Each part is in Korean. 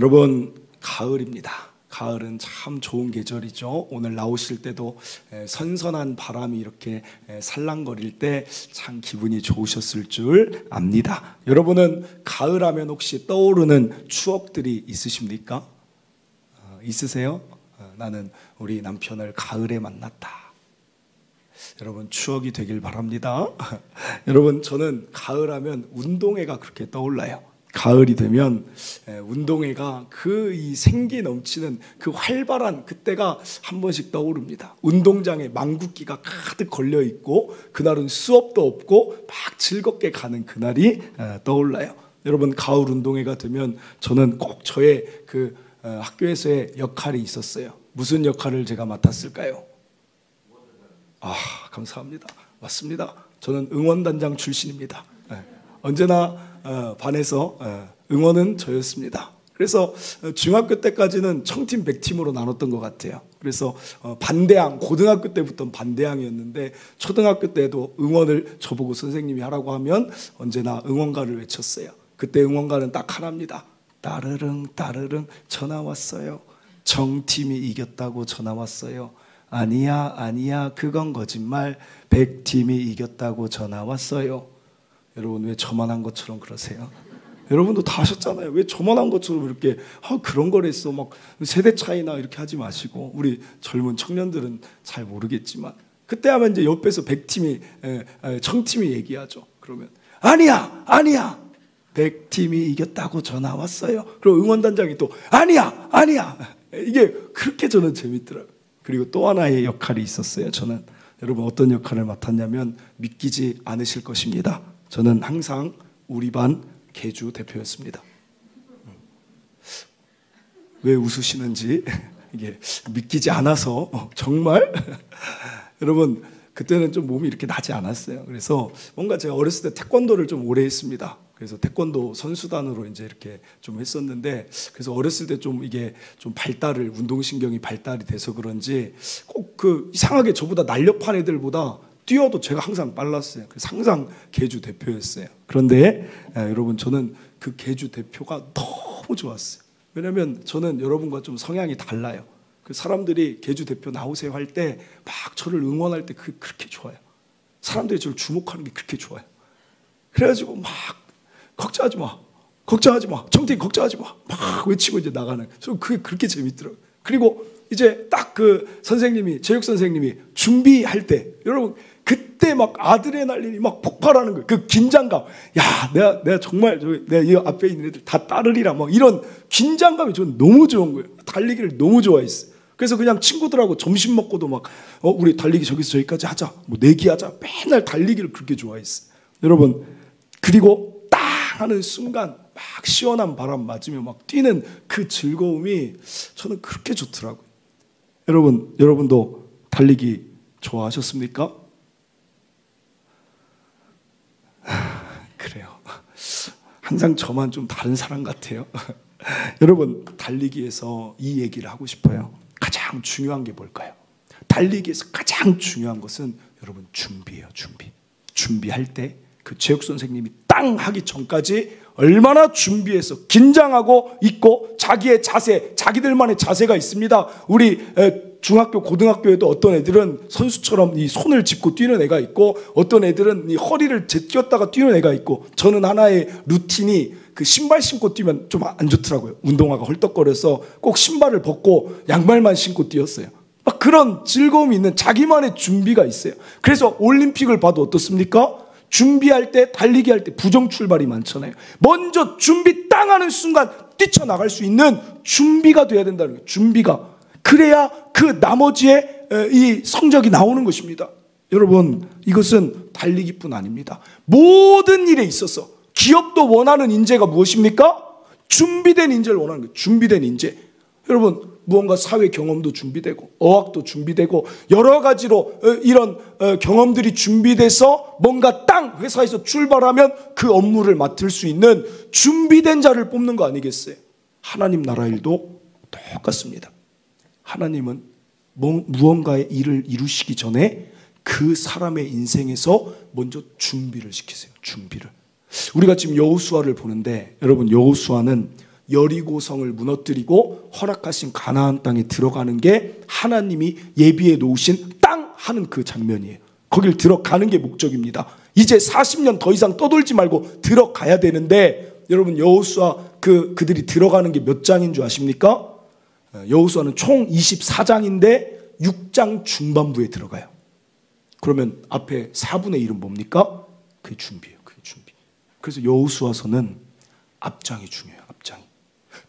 여러분, 가을입니다. 가을은 참 좋은 계절이죠. 오늘 나오실 때도 선선한 바람이 이렇게 살랑거릴 때 참 기분이 좋으셨을 줄 압니다. 여러분은 가을하면 혹시 떠오르는 추억들이 있으십니까? 있으세요? 나는 우리 남편을 가을에 만났다. 여러분, 추억이 되길 바랍니다. 여러분, 저는 가을하면 운동회가 그렇게 떠올라요. 가을이 되면 운동회가 그 이 생기 넘치는 그 활발한 그때가 한 번씩 떠오릅니다. 운동장에 망국기가 가득 걸려 있고 그날은 수업도 없고 막 즐겁게 가는 그날이 떠올라요. 여러분, 가을 운동회가 되면 저는 꼭 저의 그 학교에서의 역할이 있었어요. 무슨 역할을 제가 맡았을까요? 감사합니다. 맞습니다. 저는 응원단장 출신입니다. 언제나 반에서 응원은 저였습니다. 그래서 중학교 때까지는 청팀 100팀으로 나눴던 것 같아요. 그래서 반대항, 고등학교 때부터 반대항이었는데 초등학교 때도 응원을 저보고 선생님이 하라고 하면 언제나 응원가를 외쳤어요. 그때 응원가는 딱 하나입니다. 따르릉 따르릉 전화 왔어요. 정팀이 이겼다고 전화 왔어요. 아니야 아니야 그건 거짓말. 100팀이 이겼다고 전화 왔어요. 여러분, 왜 저만 한 것처럼 그러세요? 여러분도 다 하셨잖아요. 왜 저만 한 것처럼 이렇게 그런 걸 했어 막 세대 차이나 이렇게 하지 마시고. 우리 젊은 청년들은 잘 모르겠지만 그때 하면 이제 옆에서 100팀이 청팀이 얘기하죠. 그러면 아니야 아니야 100팀이 이겼다고 전화 왔어요. 그리고 응원단장이 또 아니야 아니야. 이게 그렇게 저는 재밌더라고요. 그리고 또 하나의 역할이 있었어요. 저는 여러분 어떤 역할을 맡았냐면 믿기지 않으실 것입니다. 저는 항상 우리 반 개주 대표였습니다. 왜 웃으시는지 이게 믿기지 않아서 정말 여러분 그때는 좀 몸이 이렇게 나지 않았어요. 그래서 뭔가 제가 어렸을 때 태권도를 좀 오래 했습니다. 그래서 태권도 선수단으로 이제 이렇게 좀 했었는데 그래서 어렸을 때 좀 이게 좀 발달을 운동신경이 발달이 돼서 그런지 꼭 그 이상하게 저보다 날렵한 애들보다 뛰어도 제가 항상 빨랐어요. 그래서 항상 개주 대표였어요. 그런데 여러분 저는 그 개주 대표가 너무 좋았어요. 왜냐하면 저는 여러분과 좀 성향이 달라요. 그 사람들이 개주 대표 나오세요 할 때 막 저를 응원할 때 그렇게 좋아요. 사람들이 저를 주목하는 게 그렇게 좋아요. 그래가지고 막 걱정하지 마, 걱정하지 마, 정팀 걱정하지 마, 막 외치고 이제 나가는. 저 그게 그렇게 재밌더라고요. 그리고 이제 딱 그 선생님이 체육 선생님이 준비할 때 여러분 그때 막 아드레날린이 막 폭발하는 거예요. 그 긴장감. 야, 내가 정말 내가 이 앞에 있는 애들 다 따르리라 막 이런 긴장감이 저는 너무 좋은 거예요. 달리기를 너무 좋아했어요. 그래서 그냥 친구들하고 점심 먹고도 막 우리 달리기 저기서 저기까지 하자, 뭐 내기하자. 맨날 달리기를 그렇게 좋아했어요. 여러분, 그리고 딱 하는 순간 막 시원한 바람 맞으며 막 뛰는 그 즐거움이 저는 그렇게 좋더라고요. 여러분도 달리기 좋아하셨습니까? 그래요. 항상 저만 좀 다른 사람 같아요. 여러분, 달리기에서 이 얘기를 하고 싶어요. 가장 중요한 게 뭘까요? 달리기에서 가장 중요한 것은 여러분 준비예요. 준비할 때 그 체육 선생님이 땅 하기 전까지 얼마나 준비해서 긴장하고 있고 자기의 자세, 자기들만의 자세가 있습니다. 우리 중학교, 고등학교에도 어떤 애들은 선수처럼 이 손을 짚고 뛰는 애가 있고 어떤 애들은 이 허리를 제꼈다가 뛰는 애가 있고 저는 하나의 루틴이 그 신발 신고 뛰면 좀 안 좋더라고요. 운동화가 헐떡거려서 꼭 신발을 벗고 양말만 신고 뛰었어요. 막 그런 즐거움이 있는 자기만의 준비가 있어요. 그래서 올림픽을 봐도 어떻습니까? 준비할 때, 달리기 할 때 부정 출발이 많잖아요. 먼저 준비 땅 하는 순간 뛰쳐나갈 수 있는 준비가 돼야 된다는 거예요. 준비가. 그래야 그 나머지의 이 성적이 나오는 것입니다. 여러분, 이것은 달리기뿐 아닙니다. 모든 일에 있어서 기업도 원하는 인재가 무엇입니까? 준비된 인재를 원하는 거예요. 준비된 인재. 여러분, 무언가 사회 경험도 준비되고 어학도 준비되고 여러 가지로 이런 경험들이 준비돼서 뭔가 땅 회사에서 출발하면 그 업무를 맡을 수 있는 준비된 자를 뽑는 거 아니겠어요? 하나님 나라 일도 똑같습니다. 하나님은 무언가의 일을 이루시기 전에 그 사람의 인생에서 먼저 준비를 시키세요. 준비를. 우리가 지금 여호수아를 보는데 여러분, 여호수아는 여리고성을 무너뜨리고 허락하신 가나안 땅에 들어가는 게 하나님이 예비해 놓으신 땅 하는 그 장면이에요. 거길 들어가는 게 목적입니다. 이제 40년 더 이상 떠돌지 말고 들어가야 되는데, 여러분 여호수아 그들이 들어가는 게 몇 장인 줄 아십니까? 여호수아는 총 24장인데 6장 중반부에 들어가요. 그러면 앞에 4분의 1은 뭡니까? 그게 준비예요. 그게 준비. 그래서 여호수아서는 앞장이 중요해요. 앞장이.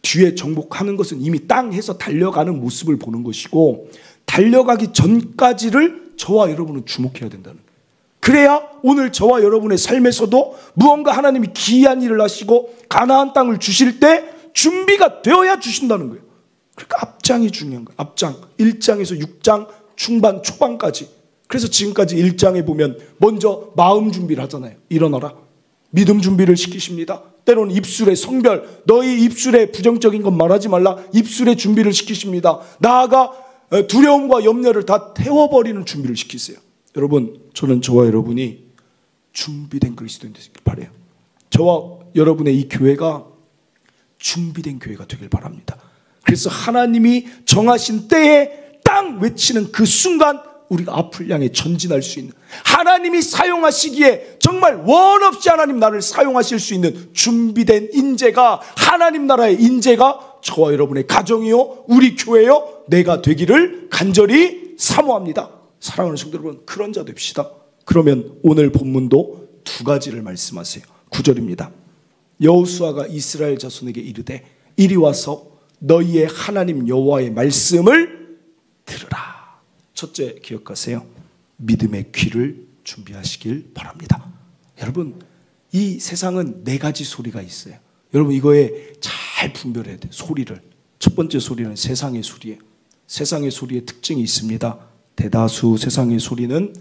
뒤에 정복하는 것은 이미 땅에서 달려가는 모습을 보는 것이고, 달려가기 전까지를 저와 여러분은 주목해야 된다는 거예요. 그래야 오늘 저와 여러분의 삶에서도 무언가 하나님이 기이한 일을 하시고 가나안 땅을 주실 때 준비가 되어야 주신다는 거예요. 그러니까 앞장이 중요한 거예요. 앞장. 1장에서 6장 중반 초반까지. 그래서 지금까지 1장에 보면 먼저 마음 준비를 하잖아요. 일어나라. 믿음 준비를 시키십니다. 때로는 입술의 성별, 너희 입술에 부정적인 건 말하지 말라. 입술의 준비를 시키십니다. 나아가 두려움과 염려를 다 태워버리는 준비를 시키세요. 여러분, 저와 여러분이 준비된 그리스도인 되길 바라요. 저와 여러분의 이 교회가 준비된 교회가 되길 바랍니다. 그래서 하나님이 정하신 때에 땅 외치는 그 순간 우리가 앞을 향해 전진할 수 있는, 하나님이 사용하시기에 정말 원 없이 하나님 나를 사용하실 수 있는 준비된 인재가, 하나님 나라의 인재가 저와 여러분의 가정이요, 우리 교회요, 내가 되기를 간절히 사모합니다. 사랑하는 성도 여러분, 그런 자 됩시다. 그러면 오늘 본문도 두 가지를 말씀하세요. 9절입니다. 여호수아가 이스라엘 자손에게 이르되 이리 와서 너희의 하나님 여호와의 말씀을 들으라. 첫째, 기억하세요. 믿음의 귀를 준비하시길 바랍니다. 여러분, 이 세상은 네 가지 소리가 있어요. 여러분, 이거에 잘 분별해야 돼요. 소리를. 첫 번째 소리는 세상의 소리예요. 세상의 소리의 특징이 있습니다. 대다수 세상의 소리는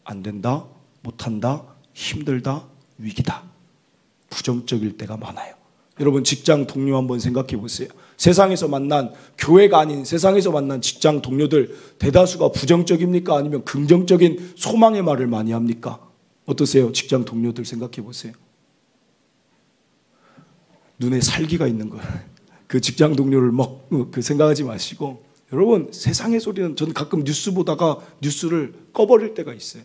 안 된다, 못한다, 힘들다, 위기다. 부정적일 때가 많아요. 여러분, 직장 동료 한번 생각해 보세요. 세상에서 만난, 교회가 아닌 세상에서 만난 직장 동료들 대다수가 부정적입니까? 아니면 긍정적인 소망의 말을 많이 합니까? 어떠세요? 직장 동료들 생각해 보세요. 눈에 살기가 있는 거예요. 그 직장 동료를 막 생각하지 마시고, 여러분, 세상의 소리는, 저는 가끔 뉴스 보다가 뉴스를 꺼버릴 때가 있어요.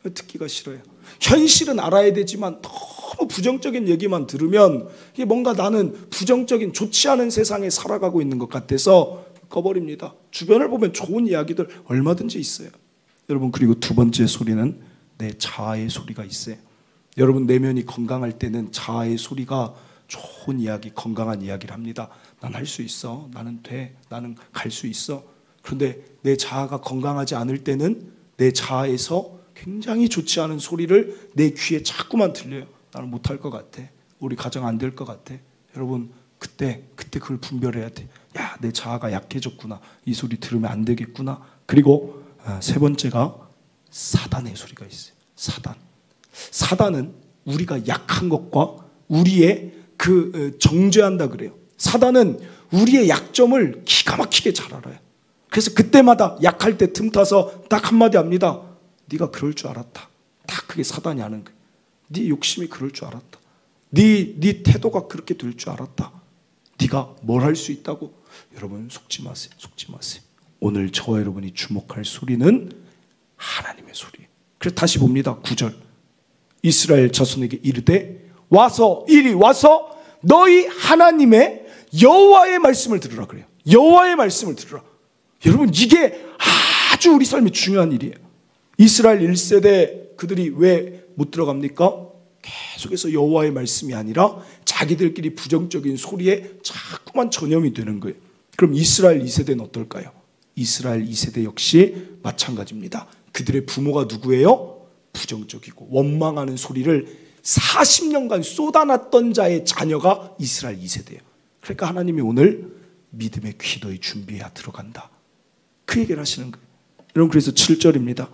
듣기가 싫어요. 현실은 알아야 되지만 너무 부정적인 얘기만 들으면 이게 뭔가 나는 부정적인 좋지 않은 세상에 살아가고 있는 것 같아서 꺼버립니다. 주변을 보면 좋은 이야기들 얼마든지 있어요. 여러분, 그리고 두 번째 소리는 내 자아의 소리가 있어요. 여러분, 내면이 건강할 때는 자아의 소리가 좋은 이야기, 건강한 이야기를 합니다. 난 할 수 있어. 나는 돼. 나는 갈 수 있어. 그런데 내 자아가 건강하지 않을 때는 내 자아에서 굉장히 좋지 않은 소리를 내 귀에 자꾸만 들려요. 나는 못할 것 같아. 우리 가정 안 될 것 같아. 여러분, 그때 그걸 분별해야 돼. 야, 내 자아가 약해졌구나. 이 소리 들으면 안 되겠구나. 그리고 세 번째가 사단의 소리가 있어요. 사단은 우리가 약한 것과 우리의 정죄한다 그래요. 사단은 우리의 약점을 기가 막히게 잘 알아요. 그래서 그때마다 약할 때 틈타서 딱 한마디 합니다. 네가 그럴 줄 알았다. 딱 그게 사단이 하는 거예요. 네 욕심이 그럴 줄 알았다. 네 태도가 그렇게 될 줄 알았다. 네가 뭘 할 수 있다고. 여러분, 속지 마세요. 속지 마세요. 오늘 저와 여러분이 주목할 소리는 하나님의 소리예요. 그래서 다시 봅니다. 9절. 이스라엘 자손에게 이르되 이리 와서 너희 하나님의 여호와의 말씀을 들으라 그래요. 여호와의 말씀을 들으라. 여러분, 이게 아주 우리 삶에 중요한 일이에요. 이스라엘 1세대 그들이 왜 못 들어갑니까? 계속해서 여호와의 말씀이 아니라 자기들끼리 부정적인 소리에 자꾸만 전염이 되는 거예요. 그럼 이스라엘 2세대는 어떨까요? 이스라엘 2세대 역시 마찬가지입니다. 그들의 부모가 누구예요? 부정적이고 원망하는 소리를 40년간 쏟아놨던 자의 자녀가 이스라엘 2세대예요. 그러니까 하나님이 오늘 믿음의 귀 너희 준비해야 들어간다. 그 얘기를 하시는 거예요. 여러분, 그래서 7절입니다.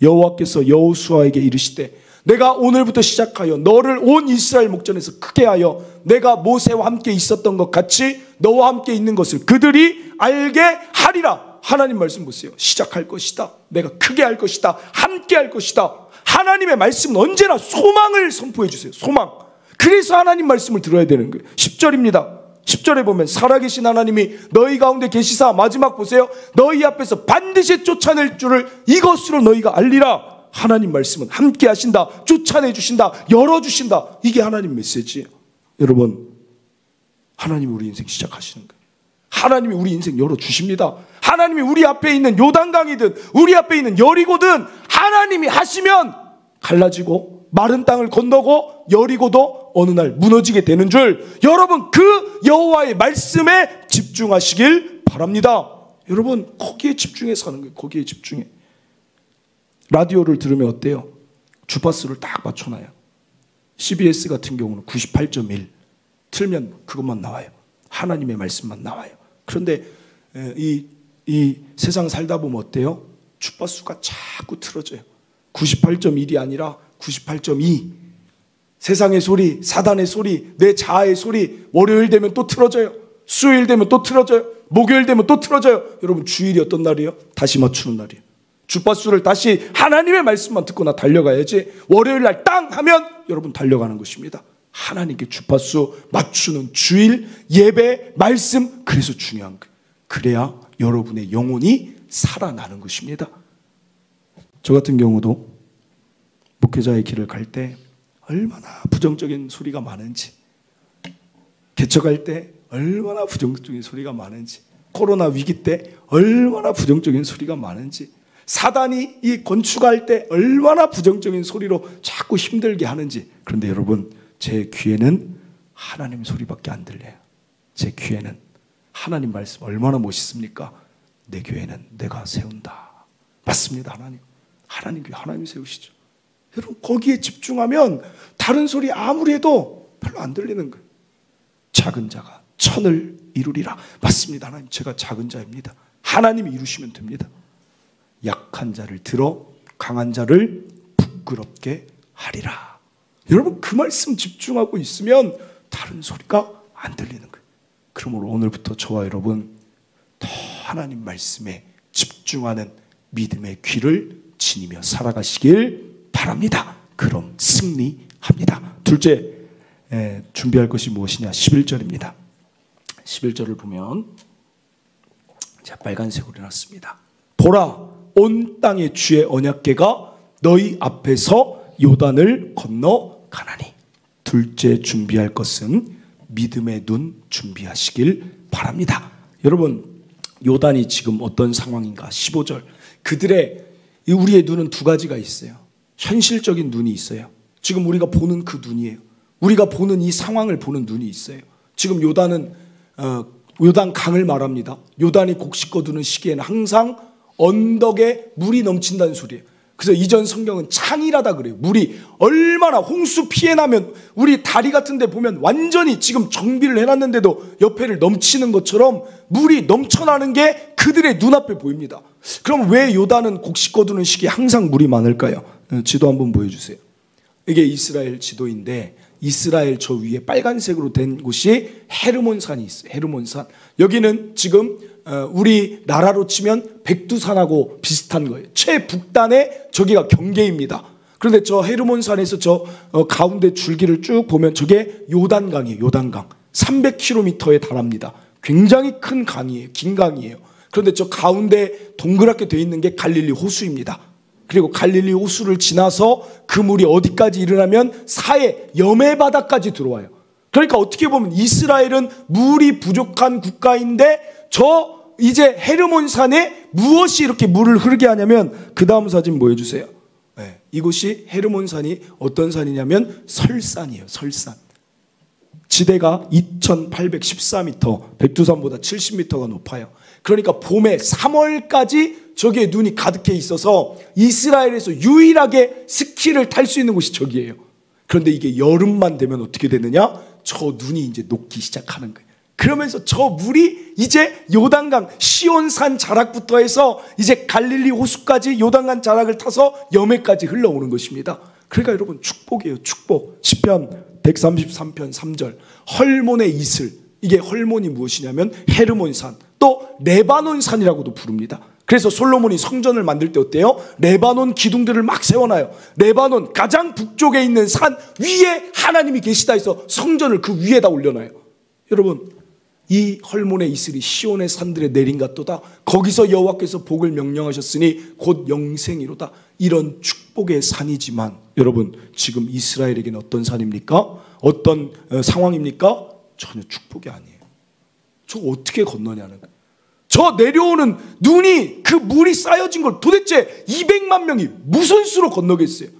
여호와께서 여호수아에게 이르시되 내가 오늘부터 시작하여 너를 온 이스라엘 목전에서 크게 하여 내가 모세와 함께 있었던 것 같이 너와 함께 있는 것을 그들이 알게 하리라. 하나님 말씀 보세요. 시작할 것이다. 내가 크게 할 것이다. 함께 할 것이다. 하나님의 말씀은 언제나 소망을 선포해 주세요. 소망. 그래서 하나님 말씀을 들어야 되는 거예요. 10절입니다. 10절에 보면 살아계신 하나님이 너희 가운데 계시사, 마지막 보세요, 너희 앞에서 반드시 쫓아낼 줄을 이것으로 너희가 알리라. 하나님 말씀은 함께 하신다, 쫓아내 주신다, 열어주신다. 이게 하나님 메시지예요. 여러분, 하나님이 우리 인생 시작하시는 거예요. 하나님이 우리 인생 열어주십니다. 하나님이 우리 앞에 있는 요단강이든 우리 앞에 있는 여리고든 하나님이 하시면 갈라지고 마른 땅을 건너고 여리고도 어느 날 무너지게 되는 줄, 여러분 그 여호와의 말씀에 집중하시길 바랍니다. 여러분 거기에 집중해서 하는 거예요. 거기에 집중해. 라디오를 들으면 어때요? 주파수를 딱 맞춰놔요. CBS 같은 경우는 98.1 틀면 그것만 나와요. 하나님의 말씀만 나와요. 그런데 이 세상 살다 보면 어때요? 주파수가 자꾸 틀어져요. 98.1이 아니라 98.2. 세상의 소리, 사단의 소리, 내 자아의 소리, 월요일 되면 또 틀어져요. 수요일 되면 또 틀어져요. 목요일 되면 또 틀어져요. 여러분 주일이 어떤 날이에요? 다시 맞추는 날이에요. 주파수를 다시 하나님의 말씀만 듣거나 달려가야지, 월요일 날 땅 하면 여러분 달려가는 것입니다. 하나님께 주파수 맞추는 주일, 예배, 말씀, 그래서 중요한 거예요. 그래야 여러분의 영혼이 살아나는 것입니다. 저 같은 경우도 목회자의 길을 갈 때 얼마나 부정적인 소리가 많은지, 개척할 때 얼마나 부정적인 소리가 많은지, 코로나 위기 때 얼마나 부정적인 소리가 많은지, 사단이 이 건축할 때 얼마나 부정적인 소리로 자꾸 힘들게 하는지. 그런데 여러분, 제 귀에는 하나님 소리밖에 안 들려요. 제 귀에는 하나님 말씀 얼마나 멋있습니까? 내 교회는 내가 세운다. 맞습니다. 하나님 교회 하나님이 세우시죠. 여러분 거기에 집중하면 다른 소리 아무리 해도 별로 안 들리는 거예요. 작은 자가 천을 이루리라. 맞습니다. 하나님, 제가 작은 자입니다. 하나님이 이루시면 됩니다. 약한 자를 들어 강한 자를 부끄럽게 하리라. 여러분 그 말씀 집중하고 있으면 다른 소리가 안 들리는 거예요. 그러므로 오늘부터 저와 여러분 더 하나님 말씀에 집중하는 믿음의 귀를 지니며 살아가시길 바랍니다. 그럼 승리합니다. 둘째, 준비할 것이 무엇이냐? 11절입니다. 11절을 보면 제가 빨간색으로 해놨습니다. 보라, 온 땅의 주의 언약궤가 너희 앞에서 요단을 건너가나니. 둘째 준비할 것은 믿음의 눈 준비하시길 바랍니다. 여러분 요단이 지금 어떤 상황인가? 15절, 우리의 눈은 두 가지가 있어요. 현실적인 눈이 있어요. 지금 우리가 보는 그 눈이에요. 우리가 보는 이 상황을 보는 눈이 있어요. 지금 요단은 요단 강을 말합니다. 요단이 곡식 거두는 시기에는 항상 언덕에 물이 넘친다는 소리예요. 그래서 이전 성경은 창이라다 그래요. 물이 얼마나 홍수 피해 나면 우리 다리 같은 데 보면 완전히 지금 정비를 해놨는데도 옆에를 넘치는 것처럼 물이 넘쳐나는 게 그들의 눈앞에 보입니다. 그럼 왜 요단은 곡식 거두는 시기에 항상 물이 많을까요? 지도 한번 보여주세요. 이게 이스라엘 지도인데 이스라엘 저 위에 빨간색으로 된 곳이 헤르몬산이 있어요. 헤르몬산. 여기는 지금 우리 나라로 치면 백두산하고 비슷한 거예요. 최북단에 저기가 경계입니다. 그런데 저 헤르몬산에서 저 가운데 줄기를 쭉 보면 저게 요단강이에요. 요단강. 300km에 달합니다. 굉장히 큰 강이에요. 긴 강이에요. 그런데 저 가운데 동그랗게 되어 있는 게 갈릴리 호수입니다. 그리고 갈릴리 호수를 지나서 그 물이 어디까지 일어나면 사해 여매 바다까지 들어와요. 그러니까 어떻게 보면 이스라엘은 물이 부족한 국가인데 저 이제 헤르몬산에 무엇이 이렇게 물을 흐르게 하냐면, 그 다음 사진 보여주세요. 네, 이곳이 헤르몬산이 어떤 산이냐면 설산이에요. 설산. 지대가 2814m, 백두산보다 70m가 높아요. 그러니까 봄에 3월까지 저기에 눈이 가득해 있어서 이스라엘에서 유일하게 스키를 탈 수 있는 곳이 저기예요. 그런데 이게 여름만 되면 어떻게 되느냐? 저 눈이 이제 녹기 시작하는 거예요. 그러면서 저 물이 이제 요단강 시온산 자락부터 해서 이제 갈릴리 호수까지 요단강 자락을 타서 여매까지 흘러오는 것입니다. 그러니까 여러분 축복이에요. 축복. 시편 133편 3절, 헐몬의 이슬. 이게 헐몬이 무엇이냐면 헤르몬산, 또 레바논산이라고도 부릅니다. 그래서 솔로몬이 성전을 만들 때 어때요? 레바논 기둥들을 막 세워놔요. 레바논 가장 북쪽에 있는 산 위에 하나님이 계시다 해서 성전을 그 위에다 올려놔요. 여러분 이 헐몬의 이슬이 시온의 산들에 내린 같도다. 거기서 여호와께서 복을 명령하셨으니 곧 영생이로다. 이런 축복의 산이지만 여러분, 지금 이스라엘에게는 어떤 산입니까? 어떤 상황입니까? 전혀 축복이 아니에요. 저 어떻게 건너냐는 거예요. 저 내려오는 눈이, 그 물이 쌓여진 걸 도대체 200만 명이 무슨 수로 건너겠어요?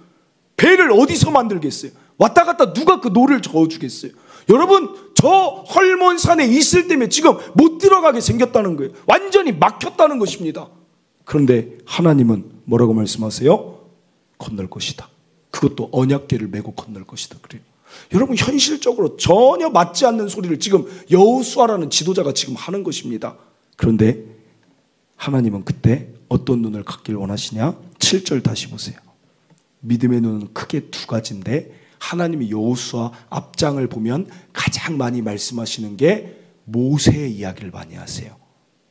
배를 어디서 만들겠어요? 왔다 갔다 누가 그 노를 저어주겠어요? 여러분, 저 헐몬산에 있을 때문에 지금 못 들어가게 생겼다는 거예요. 완전히 막혔다는 것입니다. 그런데 하나님은 뭐라고 말씀하세요? 건널 것이다. 그것도 언약궤를 메고 건널 것이다. 그래요. 여러분, 현실적으로 전혀 맞지 않는 소리를 지금 여호수아라는 지도자가 지금 하는 것입니다. 그런데 하나님은 그때 어떤 눈을 갖길 원하시냐? 7절 다시 보세요. 믿음의 눈은 크게 두 가지인데 하나님이 여호수아 앞장을 보면 가장 많이 말씀하시는 게 모세의 이야기를 많이 하세요.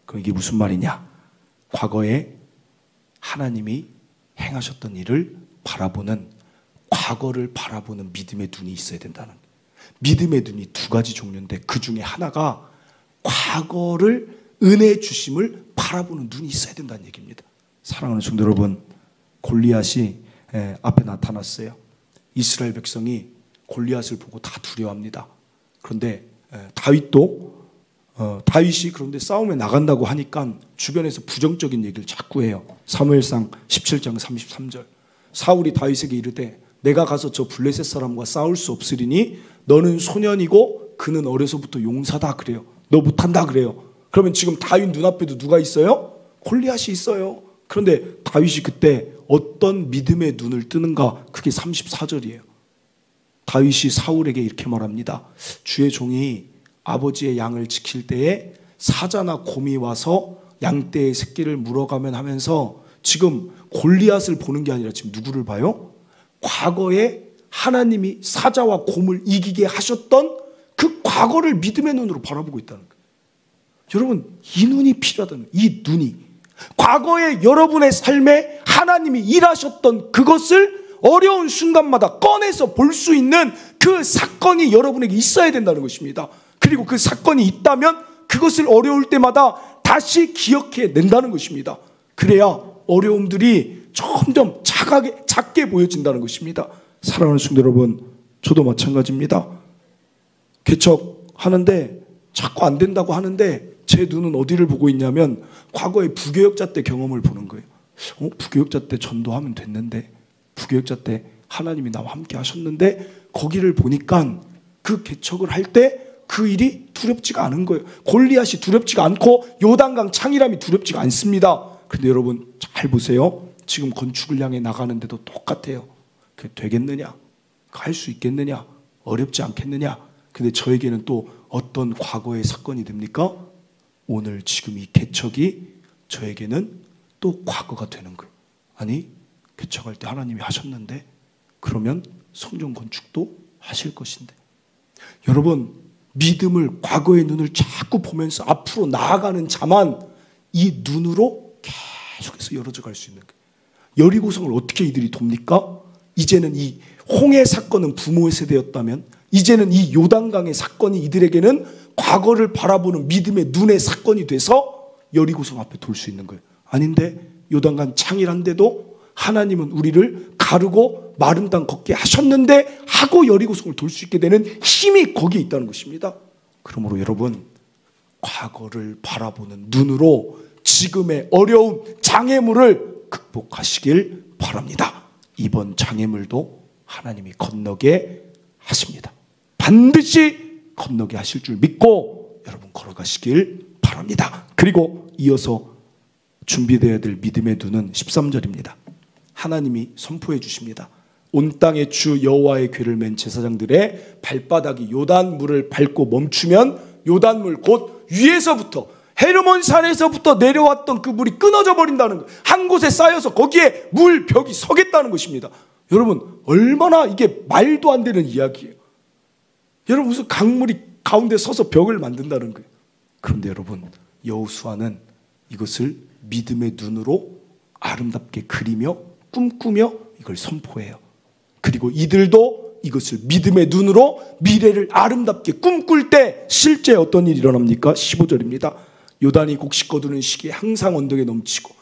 그럼 이게 무슨 말이냐? 과거에 하나님이 행하셨던 일을 바라보는, 과거를 바라보는 믿음의 눈이 있어야 된다는. 믿음의 눈이 두 가지 종류인데 그 중에 하나가 과거를, 은혜 주심을 바라보는 눈이 있어야 된다는 얘기입니다. 사랑하는 성도 여러분, 골리앗이 앞에 나타났어요. 이스라엘 백성이 골리앗을 보고 다 두려워합니다. 그런데 다윗이 그런데 싸움에 나간다고 하니까 주변에서 부정적인 얘기를 자꾸 해요. 사무엘상 17장 33절. 사울이 다윗에게 이르되 내가 가서 저 블레셋 사람과 싸울 수 없으리니 너는 소년이고 그는 어려서부터 용사다 그래요. 너 못한다 그래요. 그러면 지금 다윗 눈앞에도 누가 있어요? 골리앗이 있어요. 그런데 다윗이 그때 어떤 믿음의 눈을 뜨는가? 그게 34절이에요. 다윗이 사울에게 이렇게 말합니다. 주의 종이 아버지의 양을 지킬 때에 사자나 곰이 와서 양떼의 새끼를 물어가면 하면서 지금 골리앗을 보는 게 아니라 지금 누구를 봐요? 과거에 하나님이 사자와 곰을 이기게 하셨던 그 과거를 믿음의 눈으로 바라보고 있다는 거예요. 여러분, 이 눈이 필요하다는 거예요. 이 눈이. 과거에 여러분의 삶에 하나님이 일하셨던 그것을 어려운 순간마다 꺼내서 볼 수 있는 그 사건이 여러분에게 있어야 된다는 것입니다. 그리고 그 사건이 있다면 그것을 어려울 때마다 다시 기억해 낸다는 것입니다. 그래야 어려움들이 점점 작게 보여진다는 것입니다. 사랑하는 성도 여러분, 저도 마찬가지입니다. 개척하는데 자꾸 안 된다고 하는데 제 눈은 어디를 보고 있냐면 과거의 부교역자 때 경험을 보는 거예요. 부교역자 때 전도하면 됐는데, 부교역자 때 하나님이 나와 함께 하셨는데 거기를 보니까 그 개척을 할 때 그 일이 두렵지가 않은 거예요. 골리앗이 두렵지가 않고 요단강 창이람이 두렵지가 않습니다. 근데 여러분 잘 보세요. 지금 건축을 향해 나가는데도 똑같아요. 그게 되겠느냐? 할 수 있겠느냐? 어렵지 않겠느냐? 근데 저에게는 또 어떤 과거의 사건이 됩니까? 오늘 지금 이 개척이 저에게는 또 과거가 되는 거예요. 아니, 개척할 때 하나님이 하셨는데 그러면 성전 건축도 하실 것인데. 여러분, 믿음을, 과거의 눈을 자꾸 보면서 앞으로 나아가는 자만 이 눈으로 계속해서 열어져 갈 수 있는 거예요. 여리고성을 어떻게 이들이 돕니까? 이제는 이 홍해 사건은 부모의 세대였다면 이제는 이 요단강의 사건이 이들에게는 과거를 바라보는 믿음의 눈의 사건이 돼서 여리고성 앞에 돌 수 있는 거예요. 아닌데 요단강 창이란데도 하나님은 우리를 가르고 마른 땅 걷게 하셨는데 하고 여리고성을 돌 수 있게 되는 힘이 거기에 있다는 것입니다. 그러므로 여러분, 과거를 바라보는 눈으로 지금의 어려운 장애물을 극복하시길 바랍니다. 이번 장애물도 하나님이 건너게 하십니다. 반드시 건너게 하실 줄 믿고 여러분 걸어가시길 바랍니다. 그리고 이어서 준비되어야 될 믿음의 눈은 13절입니다. 하나님이 선포해 주십니다. 온 땅의 주 여호와의 궤를 맨 제사장들의 발바닥이 요단물을 밟고 멈추면 요단물 곧 위에서부터 헤르몬 산에서부터 내려왔던 그 물이 끊어져 버린다는 거예요. 한 곳에 쌓여서 거기에 물벽이 서겠다는 것입니다. 여러분, 얼마나 이게 말도 안 되는 이야기예요. 여러분, 무슨 강물이 가운데 서서 벽을 만든다는 거예요. 그런데 여러분, 여호수아는 이것을 믿음의 눈으로 아름답게 그리며 꿈꾸며 이걸 선포해요. 그리고 이들도 이것을 믿음의 눈으로 미래를 아름답게 꿈꿀 때 실제 어떤 일이 일어납니까? 15절입니다. 요단이 곡식 거두는 시기에 항상 언덕에 넘치고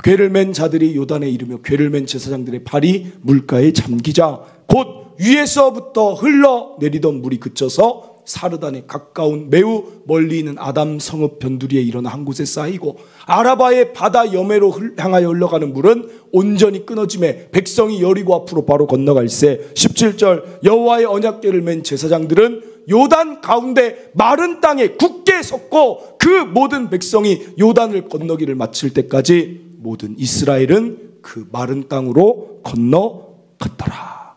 궤를 맨 자들이 요단에 이르며 궤를 맨 제사장들의 발이 물가에 잠기자 곧 위에서부터 흘러내리던 물이 그쳐서 사르단에 가까운 매우 멀리 있는 아담 성읍 변두리에 일어나 한 곳에 쌓이고 아라바의 바다 여매로 향하여 흘러가는 물은 온전히 끊어짐에 백성이 여리고 앞으로 바로 건너갈새 17절 여호와의 언약궤를 맨 제사장들은 요단 가운데 마른 땅에 굳게 섰고 그 모든 백성이 요단을 건너기를 마칠 때까지 모든 이스라엘은 그 마른 땅으로 건너갔더라.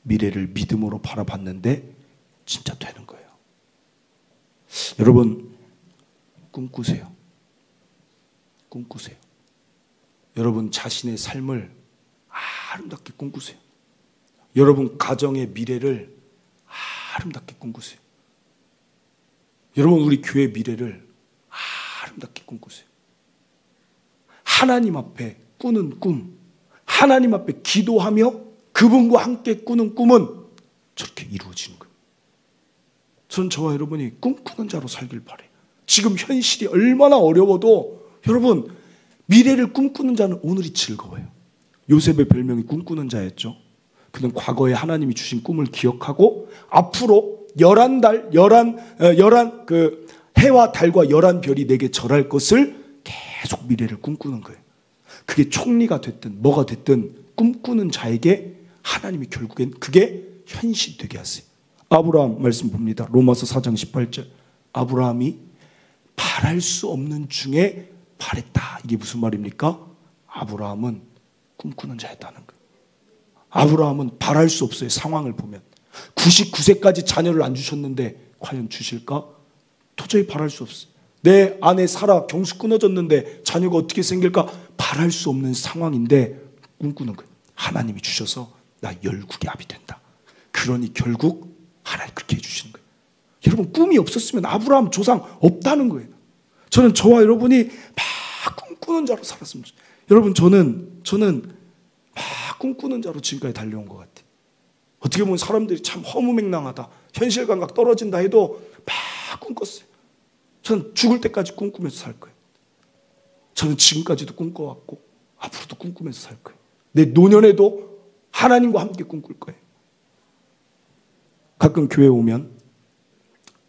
미래를 믿음으로 바라봤는데 진짜 되는 거예요. 여러분 꿈꾸세요. 꿈꾸세요. 여러분 자신의 삶을 아름답게 꿈꾸세요. 여러분 가정의 미래를 아름답게 꿈꾸세요. 여러분 우리 교회 미래를 아름답게 꿈꾸세요. 하나님 앞에 꾸는 꿈, 하나님 앞에 기도하며 그분과 함께 꾸는 꿈은 저렇게 이루어지는 거예요. 저는 저와 여러분이 꿈꾸는 자로 살길 바라요. 지금 현실이 얼마나 어려워도 여러분 미래를 꿈꾸는 자는 오늘이 즐거워요. 요셉의 별명이 꿈꾸는 자였죠. 그는 과거에 하나님이 주신 꿈을 기억하고 앞으로 11달, 11 그 해와 달과 11별이 내게 절할 것을 계속 미래를 꿈꾸는 거예요. 그게 총리가 됐든 뭐가 됐든 꿈꾸는 자에게 하나님이 결국엔 그게 현실이 되게 하세요. 아브라함 말씀 봅니다. 로마서 4장 18절. 아브라함이 바랄 수 없는 중에 바랬다. 이게 무슨 말입니까? 아브라함은 꿈꾸는 자였다는 거예요. 아브라함은 바랄 수 없어요. 상황을 보면 99세까지 자녀를 안 주셨는데 과연 주실까? 도저히 바랄 수 없어요. 내 아내 사라 경수 끊어졌는데 자녀가 어떻게 생길까? 바랄 수 없는 상황인데 꿈꾸는 거예요. 하나님이 주셔서 나 열국의 아비 된다. 그러니 결국 하나님 그렇게 해주시는 거예요. 여러분 꿈이 없었으면 아브라함 조상 없다는 거예요. 저는 저와 여러분이 막 꿈꾸는 자로 살았으면 좋겠어요. 여러분 저는 막 꿈꾸는 자로 지금까지 달려온 것 같아요. 어떻게 보면 사람들이 참 허무맹랑하다, 현실 감각 떨어진다 해도 막 꿈꿨어요. 저는 죽을 때까지 꿈꾸면서 살 거예요. 저는 지금까지도 꿈꿔왔고 앞으로도 꿈꾸면서 살 거예요. 내 노년에도 하나님과 함께 꿈꿀 거예요. 가끔 교회 오면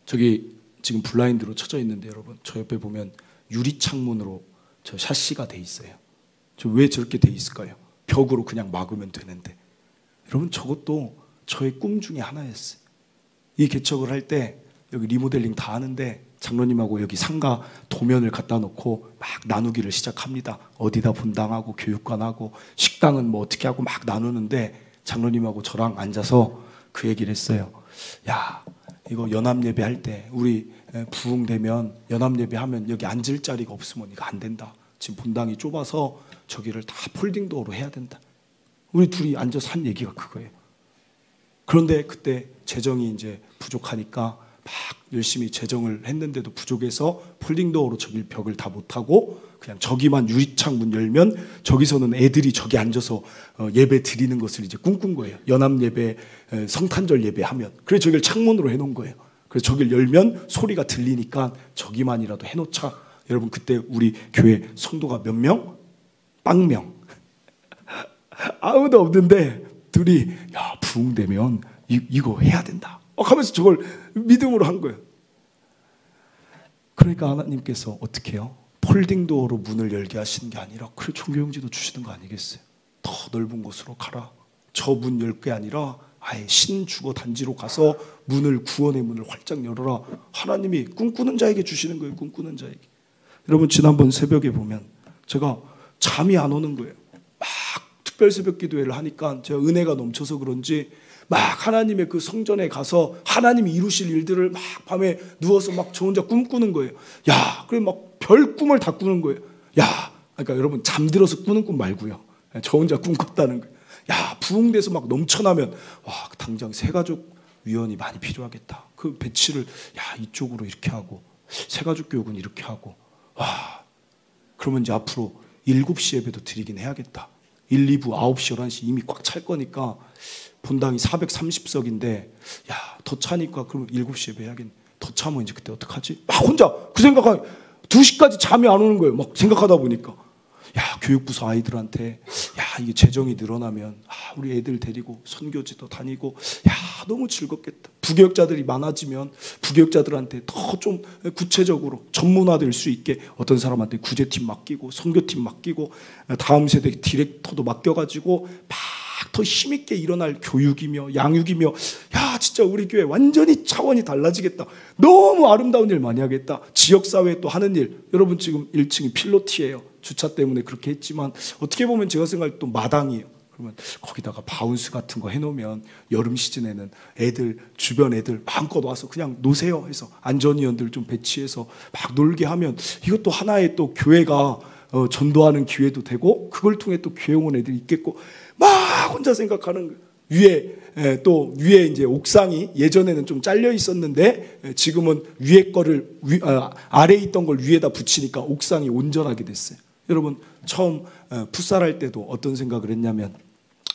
저기 지금 블라인드로 쳐져 있는데 여러분 저 옆에 보면 유리창문으로 저 샤시가 돼 있어요. 저 왜 저렇게 돼 있을까요? 벽으로 그냥 막으면 되는데 여러분 저것도 저의 꿈 중에 하나였어요. 이 개척을 할 때 여기 리모델링 다 하는데 장로님하고 여기 상가 도면을 갖다 놓고 막 나누기를 시작합니다. 어디다 분당하고 교육관하고 식당은 뭐 어떻게 하고 막 나누는데 장로님하고 저랑 앉아서 그 얘기를 했어요. 야 이거 연합예배 할 때 우리 부흥되면 연합예배 하면 여기 앉을 자리가 없으면 이거 안 된다. 지금 분당이 좁아서 저기를 다 폴딩도어로 해야 된다. 우리 둘이 앉아서 한 얘기가 그거예요. 그런데 그때 재정이 이제 부족하니까 막 열심히 재정을 했는데도 부족해서 폴딩도어로 저기 벽을 다 못하고 그냥 저기만 유리창 문 열면 저기서는 애들이 저기 앉아서 예배 드리는 것을 이제 꿈꾼 거예요. 연합예배, 성탄절 예배하면. 그래서 저기를 창문으로 해놓은 거예요. 그래서 저기를 열면 소리가 들리니까 저기만이라도 해놓자. 여러분 그때 우리 교회 성도가 몇 명? 빵명. 아무도 없는데 둘이 야 부흥되면 이거 해야 된다 하면서 저걸 믿음으로 한 거예요. 그러니까 하나님께서 어떻게 해요? 폴딩도어로 문을 열게 하시는 게 아니라 그래 종교용지도 주시는 거 아니겠어요? 더 넓은 곳으로 가라. 저 문 열 게 아니라 아예 신주거 단지로 가서 문을 구원의 문을 활짝 열어라. 하나님이 꿈꾸는 자에게 주시는 거예요. 꿈꾸는 자에게. 여러분 지난번 새벽에 보면 제가 잠이 안 오는 거예요. 막 특별 새벽 기도회를 하니까 제가 은혜가 넘쳐서 그런지 막 하나님의 그 성전에 가서 하나님이 이루실 일들을 막 밤에 누워서 막 저 혼자 꿈꾸는 거예요. 야, 그래 막 별 꿈을 다 꾸는 거예요. 야, 그러니까 여러분 잠들어서 꾸는 꿈 말고요. 저 혼자 꿈꿨다는 거예요. 야, 부흥돼서 막 넘쳐나면 와, 당장 새가족 위원이 많이 필요하겠다. 그 배치를 야 이쪽으로 이렇게 하고 새가족 교육은 이렇게 하고 와, 그러면 이제 앞으로 7시 예배도 드리긴 해야겠다. 1, 2부 9시, 11시 이미 꽉 찰 거니까 본당이 430석인데 야, 더 차니까 그럼 7시에 예배하겠네. 더 차면 이제 그때 어떡하지? 막 혼자 그 생각하고 2시까지 잠이 안 오는 거예요. 막 생각하다 보니까 야, 교육부서 아이들한테 야, 이게 재정이 늘어나면 우리 애들 데리고 선교지도 다니고 야, 너무 즐겁겠다. 부교육자들이 많아지면 부교육자들한테 더 좀 구체적으로 전문화될 수 있게 어떤 사람한테 구제팀 맡기고 선교팀 맡기고 다음 세대 디렉터도 맡겨가지고 막 더 힘있게 일어날 교육이며 양육이며 야, 진짜 우리 교회 완전히 차원이 달라지겠다. 너무 아름다운 일 많이 하겠다. 지역사회에 또 하는 일, 여러분 지금 1층이 필로티예요. 주차 때문에 그렇게 했지만 어떻게 보면 제가 생각할 때 또 마당이에요. 그러면 거기다가 바운스 같은 거 해놓으면 여름 시즌에는 애들, 주변 애들 마음껏 와서 그냥 노세요 해서 안전위원들 좀 배치해서 막 놀게 하면 이것도 하나의 또 교회가 전도하는 기회도 되고 그걸 통해 또 교회 온 애들이 있겠고 막 혼자 생각하는 거예요. 위에 이제 옥상이 예전에는 좀 잘려 있었는데 지금은 위에 거를 아래에 있던 걸 위에다 붙이니까 옥상이 온전하게 됐어요. 여러분 처음 풋살할 때도 어떤 생각을 했냐면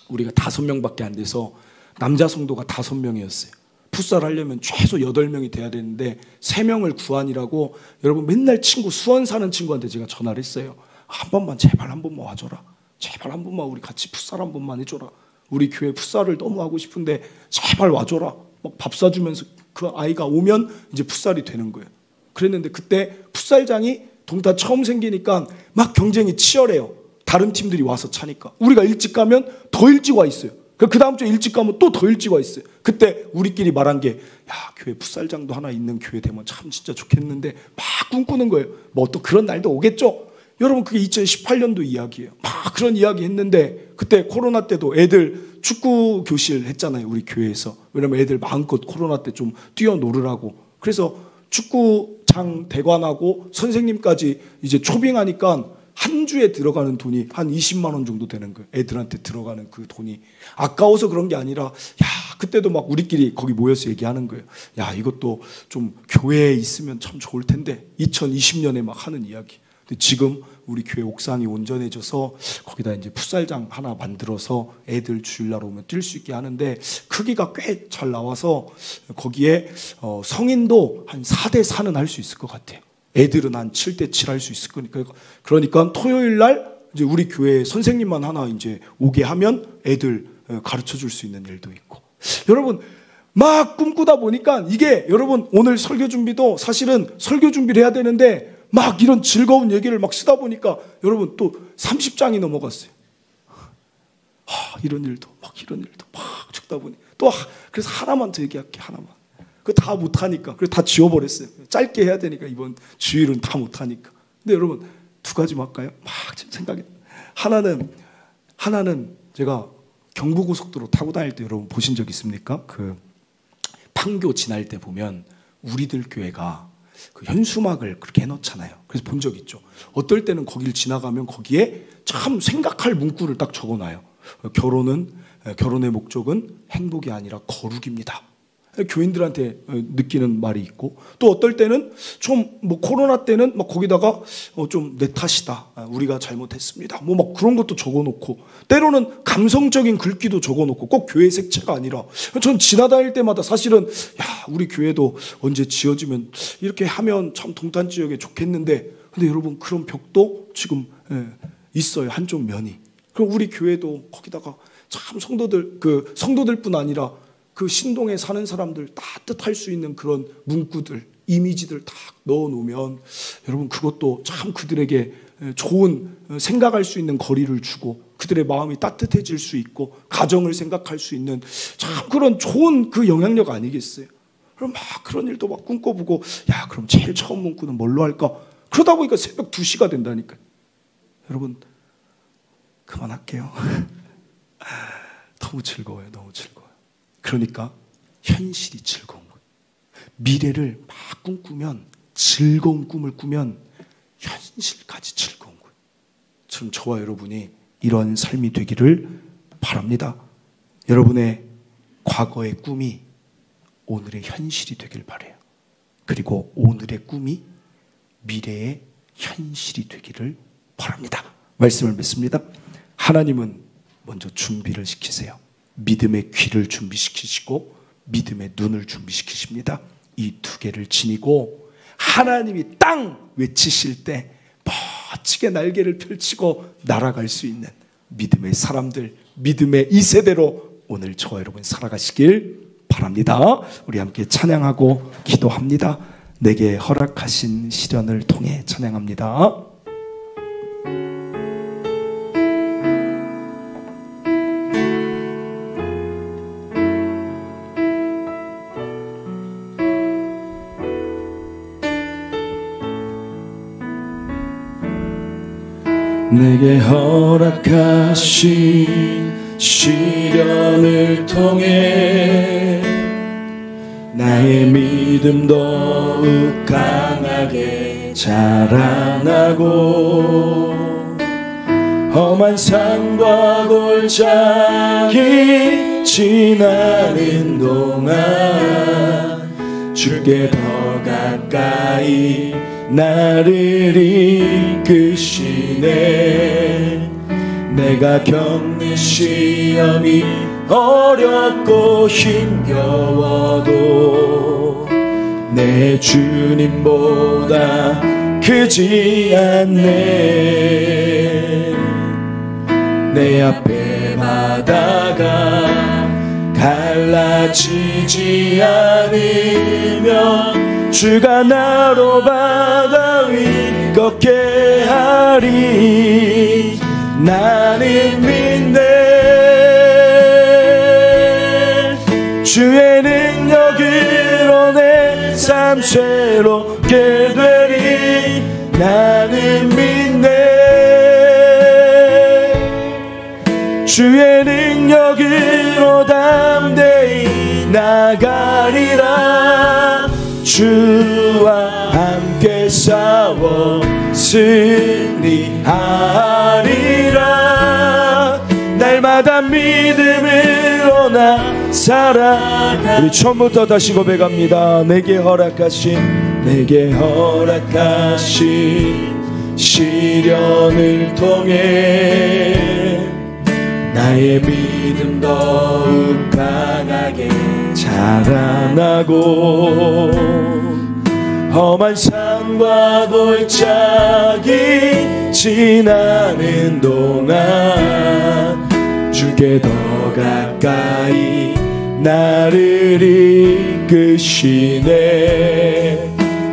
우리가 5명밖에 안 돼서 남자 성도가 5명이었어요. 풋살 하려면 최소 8명이 돼야 되는데 3명을 구하니라고 여러분 맨날 수원 사는 친구한테 제가 전화를 했어요. 한 번만 제발 한 번만 와줘라. 제발 한 번만 우리 같이 풋살 한 번만 해줘라. 우리 교회 풋살을 너무 하고 싶은데 제발 와줘라. 막 밥 사주면서 그 아이가 오면 이제 풋살이 되는 거예요. 그랬는데 그때 풋살장이 동타 처음 생기니까 막 경쟁이 치열해요. 다른 팀들이 와서 차니까 우리가 일찍 가면 더 일찍 와 있어요. 그 다음 주에 일찍 가면 또 더 일찍 와 있어요. 그때 우리끼리 말한 게 야, 교회 풋살장도 하나 있는 교회 되면 참 진짜 좋겠는데 막 꿈꾸는 거예요. 뭐 또 그런 날도 오겠죠. 여러분 그게 2018년도 이야기예요. 막 그런 이야기 했는데 그때 코로나 때도 애들 축구 교실 했잖아요. 우리 교회에서. 왜냐면 애들 마음껏 코로나 때 좀 뛰어놀으라고. 그래서 축구장 대관하고 선생님까지 이제 초빙하니까 한 주에 들어가는 돈이 한 20만 원 정도 되는 거예요. 애들한테 들어가는 그 돈이. 아까워서 그런 게 아니라 야, 그때도 막 우리끼리 거기 모여서 얘기하는 거예요. 야, 이것도 좀 교회에 있으면 참 좋을 텐데 2020년에 막 하는 이야기. 근데 지금 우리 교회 옥상이 온전해져서 거기다 이제 풋살장 하나 만들어서 애들 주일날 오면 뛸 수 있게 하는데 크기가 꽤 잘 나와서 거기에 성인도 한 4대 4는 할 수 있을 것 같아요. 애들은 한 7대 7 할 수 있을 거니까. 그러니까 토요일 날 이제 우리 교회 선생님만 하나 이제 오게 하면 애들 가르쳐 줄 수 있는 일도 있고. 여러분 막 꿈꾸다 보니까 이게 여러분 오늘 설교 준비도 사실은 설교 준비를 해야 되는데 막 이런 즐거운 얘기를 막 쓰다 보니까 여러분 또 30장이 넘어갔어요. 이런 일도 막 적다 보니 또 그래서 하나만 더 얘기할게. 하나만. 그거 다 못하니까. 그래서 다 지워버렸어요. 짧게 해야 되니까 이번 주일은 다 못하니까. 근데 여러분 2가지만 할까요? 막 지금 생각이. 하나는 제가 경부고속도로 타고 다닐 때 여러분 보신 적 있습니까? 그 판교 지날 때 보면 우리들 교회가 그 현수막을 그렇게 해놓잖아요. 그래서 본 적 있죠. 어떨 때는 거기를 지나가면 거기에 참 생각할 문구를 딱 적어놔요. 결혼의 목적은 행복이 아니라 거룩입니다. 교인들한테 느끼는 말이 있고 또 어떨 때는 좀 뭐 코로나 때는 막 거기다가 좀 내 탓이다. 우리가 잘못했습니다. 뭐 막 그런 것도 적어놓고 때로는 감성적인 글귀도 적어놓고 꼭 교회 색채가 아니라 전 지나다닐 때마다 사실은 야, 우리 교회도 언제 지어지면 이렇게 하면 참 동탄 지역에 좋겠는데 근데 여러분 그런 벽도 지금 있어요. 한쪽 면이. 그럼 우리 교회도 거기다가 참 성도들뿐 아니라 그 신동에 사는 사람들 따뜻할 수 있는 그런 문구들, 이미지들 다 넣어놓으면 여러분 그것도 참 그들에게 좋은 생각할 수 있는 거리를 주고 그들의 마음이 따뜻해질 수 있고 가정을 생각할 수 있는 참 그런 좋은 그 영향력 아니겠어요? 그럼 막 그런 일도 막 꿈꿔보고 야 그럼 제일 처음 문구는 뭘로 할까? 그러다 보니까 새벽 2시가 된다니까요. 여러분 그만할게요. 너무 즐거워요. 너무 즐거워요. 그러니까 현실이 즐거운 거예요. 미래를 막 꿈꾸면 즐거운 꿈을 꾸면 현실까지 즐거운 거예요. 지금 저와 여러분이 이런 삶이 되기를 바랍니다. 여러분의 과거의 꿈이 오늘의 현실이 되길 바라요. 그리고 오늘의 꿈이 미래의 현실이 되기를 바랍니다. 말씀을 맺습니다. 하나님은 먼저 준비를 시키세요. 믿음의 귀를 준비시키시고 믿음의 눈을 준비시키십니다. 이 두 개를 지니고 하나님이 땅 외치실 때 멋지게 날개를 펼치고 날아갈 수 있는 믿음의 사람들, 믿음의 이 세대로 오늘 저와 여러분 살아가시길 바랍니다. 우리 함께 찬양하고 기도합니다. 내게 허락하신 시련을 통해 찬양합니다. 내게 허락하신 시련을 통해 나의 믿음 더욱 강하게 자라나고 험한 산과 골짜기 지나는 동안 주께 더 가까이 나를 이끄시네. 내가 겪는 시험이 어렵고 힘겨워도 내 주님보다 크지 않네. 내 앞에 바다가 갈라지지 않으면 주가 나로 바다 위 걷게 하리. 나는 믿네. 주의 능력으로 내 삶 새롭게 되리. 나는 믿네. 주의 능력으로 담대히 나가리라. 주와 함께 싸워 승리하리라. 날마다 믿음으로 나 살아가. 우리 처음부터 다시 고백합니다. 내게 허락하신 시련을 통해 나의 믿음 더욱 강하게 자라나고 험한 산과 골짜기 지나는 동안 주께 더 가까이 나를 이끄시네.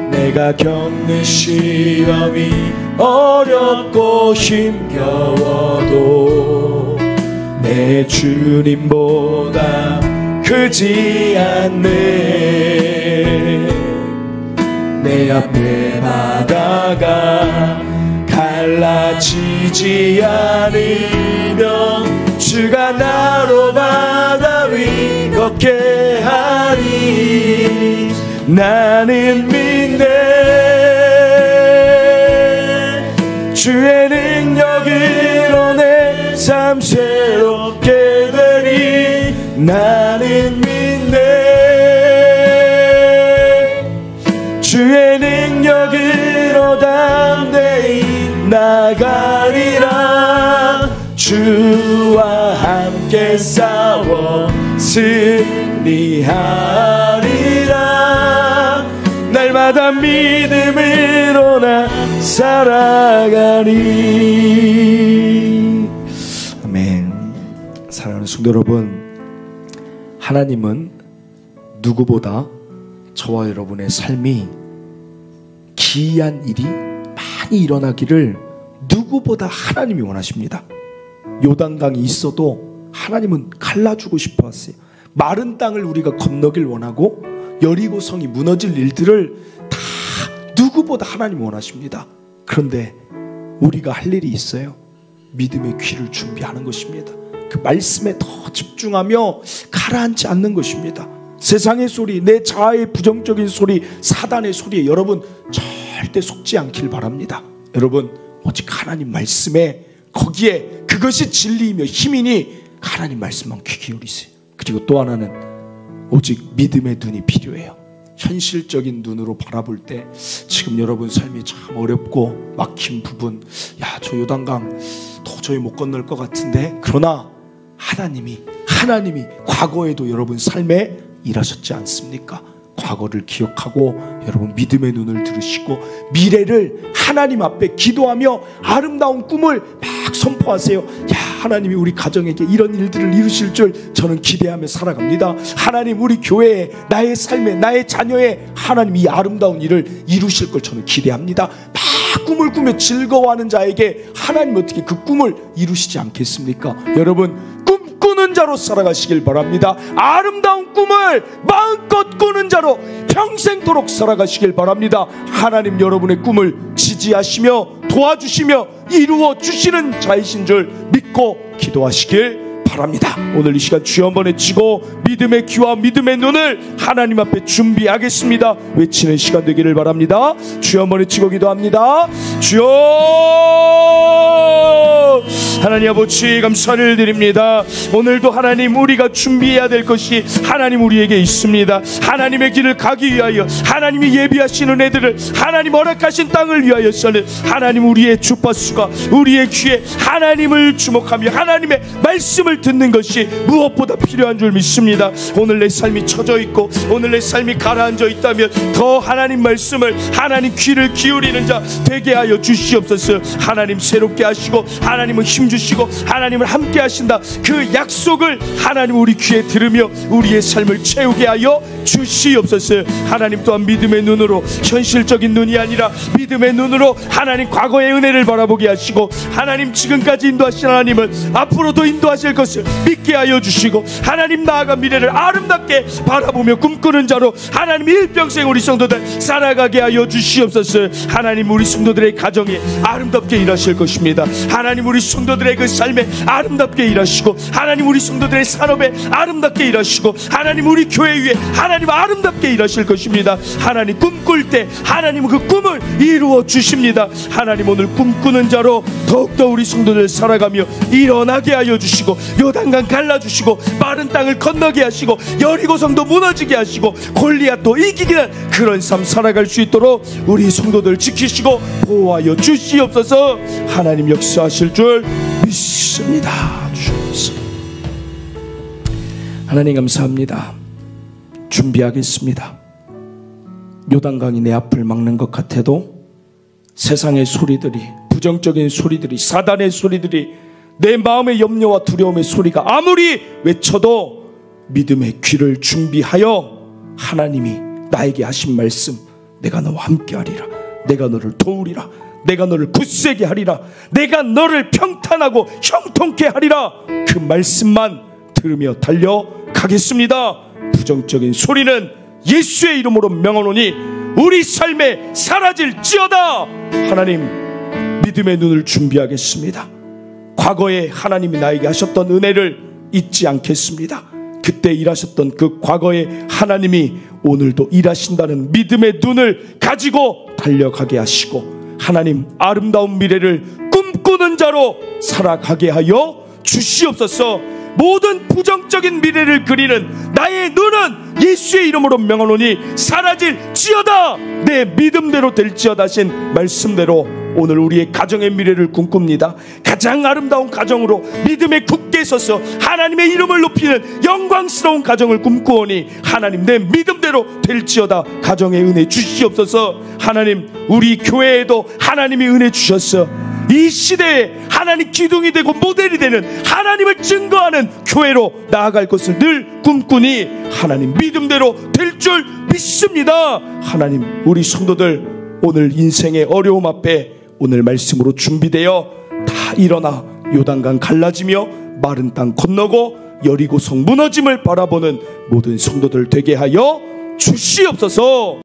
내가 겪는 시험이 어렵고 힘겨워도 내 주님보다 크지 않네. 내 앞에 바다가 갈라지지 않으면 주가 나로 바다 위 걷게 하리. 나는 믿네. 주의 능력으로 내 삶 새롭게 되리. 나는 믿네. 주의 능력으로 담대히 나가리라. 주와 함께 싸워 승리하리라. 날마다 믿음으로 나 살아가리. 아멘. 사랑하는 성도 여러분, 하나님은 누구보다 저와 여러분의 삶이 기이한 일이 많이 일어나기를 누구보다 하나님이 원하십니다. 요단강이 있어도 하나님은 갈라주고 싶어 하세요. 마른 땅을 우리가 건너길 원하고 여리고성이 무너질 일들을 다 누구보다 하나님이 원하십니다. 그런데 우리가 할 일이 있어요. 믿음의 귀를 준비하는 것입니다. 그 말씀에 더 집중하며 가라앉지 않는 것입니다. 세상의 소리, 내 자아의 부정적인 소리, 사단의 소리에 여러분 절대 속지 않길 바랍니다. 여러분 오직 하나님 말씀에, 거기에 그것이 진리이며 힘이니 하나님 말씀만 귀 기울이세요. 그리고 또 하나는 오직 믿음의 눈이 필요해요. 현실적인 눈으로 바라볼 때 지금 여러분 삶이 참 어렵고 막힌 부분, 야, 저 요단강 도저히 못 건널 것 같은데, 그러나 하나님이 하나님이 과거에도 여러분 삶에 일하셨지 않습니까? 과거를 기억하고 여러분 믿음의 눈을 들으시고 미래를 하나님 앞에 기도하며 아름다운 꿈을 막 선포하세요. 야, 하나님이 우리 가정에게 이런 일들을 이루실 줄 저는 기대하며 살아갑니다. 하나님 우리 교회에 나의 삶에 나의 자녀에 하나님 이 아름다운 일을 이루실 걸 저는 기대합니다. 막 꿈을 꾸며 즐거워하는 자에게 하나님 어떻게 그 꿈을 이루시지 않겠습니까? 여러분 꾸는 자로 살아가시길 바랍니다. 아름다운 꿈을 마음껏 꾸는 자로 평생토록 살아가시길 바랍니다. 하나님 여러분의 꿈을 지지하시며 도와주시며 이루어 주시는 자이신 줄 믿고 기도하시길 바랍니다. 오늘 이 시간 주여 한번 외치고 믿음의 귀와 믿음의 눈을 하나님 앞에 준비하겠습니다. 외치는 시간 되기를 바랍니다. 주여 한번 외치고 기도합니다. 주여, 하나님 아버지 감사를 드립니다. 오늘도 하나님 우리가 준비해야 될 것이 하나님 우리에게 있습니다. 하나님의 길을 가기 위하여 하나님이 예비하시는 애들을 하나님 허락하신 땅을 위하여서는 하나님 우리의 주파수가 우리의 귀에 하나님을 주목하며 하나님의 말씀을 듣는 것이 무엇보다 필요한 줄 믿습니다. 오늘 내 삶이 처져 있고 오늘 내 삶이 가라앉아 있다면 더 하나님 말씀을 하나님 귀를 기울이는 자 되게 하여 주시옵소서. 하나님 새롭게 하시고 하나님은 힘주시고 하나님을 함께 하신다 그 약속을 하나님 우리 귀에 들으며 우리의 삶을 채우게 하여 주시옵소서. 하나님 또한 믿음의 눈으로 현실적인 눈이 아니라 믿음의 눈으로 하나님 과거의 은혜를 바라보게 하시고 하나님 지금까지 인도하신 하나님은 앞으로도 인도하실 것을 믿게 하여 주시고 하나님 나아가 미래를 아름답게 바라보며 꿈꾸는 자로 하나님 일평생 우리 성도들 살아가게 하여 주시옵소서. 하나님 우리 성도들의 가정에 아름답게 일하실 것입니다. 하나님 우리 성도들의 그 삶에 아름답게 일하시고 하나님 우리 성도들의 산업에 아름답게 일하시고 하나님 우리 교회 위에 하나님 아름답게 일하실 것입니다. 하나님 꿈꿀 때 하나님은 그 꿈을 이루어 주십니다. 하나님 오늘 꿈꾸는 자로 더욱더 우리 성도들 살아가며 일어나게 하여 주시고 요단강 갈라주시고 마른 땅을 건너게 하시고 여리고성도 무너지게 하시고 골리앗도 이기는 그런 삶 살아갈 수 있도록 우리 성도들 지키시고 보호하여 주시옵소서. 하나님 역사하실 줄 믿습니다. 주옵소서. 하나님 감사합니다. 준비하겠습니다. 요단강이 내 앞을 막는 것 같아도 세상의 소리들이 부정적인 소리들이 사단의 소리들이 내 마음의 염려와 두려움의 소리가 아무리 외쳐도 믿음의 귀를 준비하여 하나님이 나에게 하신 말씀 내가 너와 함께 하리라 내가 너를 도우리라 내가 너를 굳세게 하리라 내가 너를 평탄하고 형통케 하리라 그 말씀만 들으며 달려가겠습니다. 부정적인 소리는 예수의 이름으로 명하노니 우리 삶에 사라질지어다. 하나님 믿음의 눈을 준비하겠습니다. 과거에 하나님이 나에게 하셨던 은혜를 잊지 않겠습니다. 그때 일하셨던 그 과거의 하나님이 오늘도 일하신다는 믿음의 눈을 가지고 달려가게 하시고 하나님 아름다운 미래를 꿈꾸는 자로 살아가게 하여 주시옵소서. 모든 부정적인 미래를 그리는 나의 눈은 예수의 이름으로 명하노니 사라질지어다. 내 믿음대로 될지어다 하신 말씀대로 오늘 우리의 가정의 미래를 꿈꿉니다. 가장 아름다운 가정으로 믿음에 굳게 서서 하나님의 이름을 높이는 영광스러운 가정을 꿈꾸오니 하나님 내 믿음대로 될지어다. 가정의 은혜 주시옵소서. 하나님 우리 교회에도 하나님이 은혜 주셨어. 이 시대에 하나님 기둥이 되고 모델이 되는 하나님을 증거하는 교회로 나아갈 것을 늘 꿈꾸니 하나님 믿음대로 될 줄 믿습니다. 하나님 우리 성도들 오늘 인생의 어려움 앞에 오늘 말씀으로 준비되어 다 일어나 요단강 갈라지며 마른 땅 건너고 여리고성 무너짐을 바라보는 모든 성도들 되게 하여 주시옵소서.